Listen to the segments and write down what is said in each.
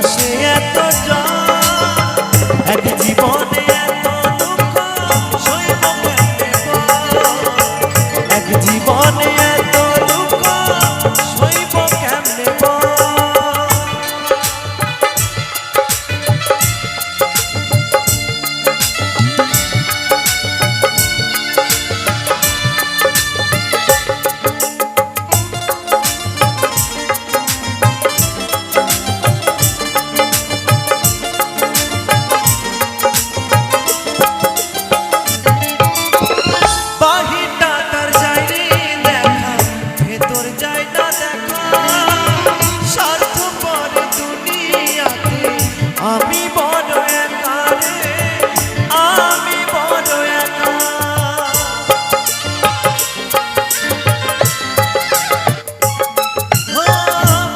আসে এত এক জীবনে এত দুঃখ সইব কেমনে এক জীবনে এত দুঃখ সইব কেমনে আমি বড় একা রে আমি বড় একা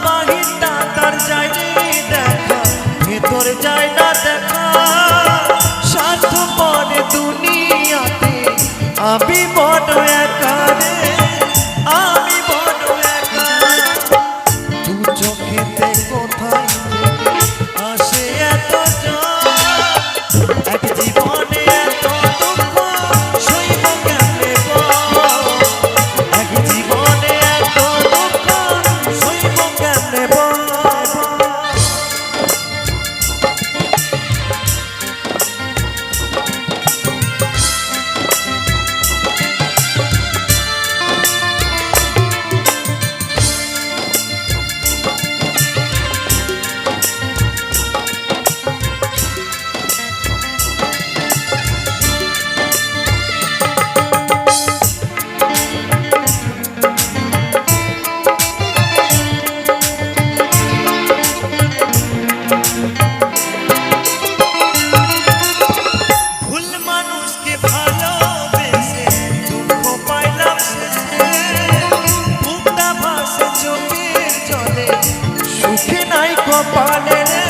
বাহিরটা তার যায় দেখা ভেতর যায় না দেখা স্বার্থপর দুনিয়াতে আমি বড় একা রে আমি বড় একা দু চোখেতে কোথায় আসে এত এক জীবনে এত দুঃখ সইব কেমনে এক জীবনে এত দুঃখ সইব কেমনে সুখে নাই কপালে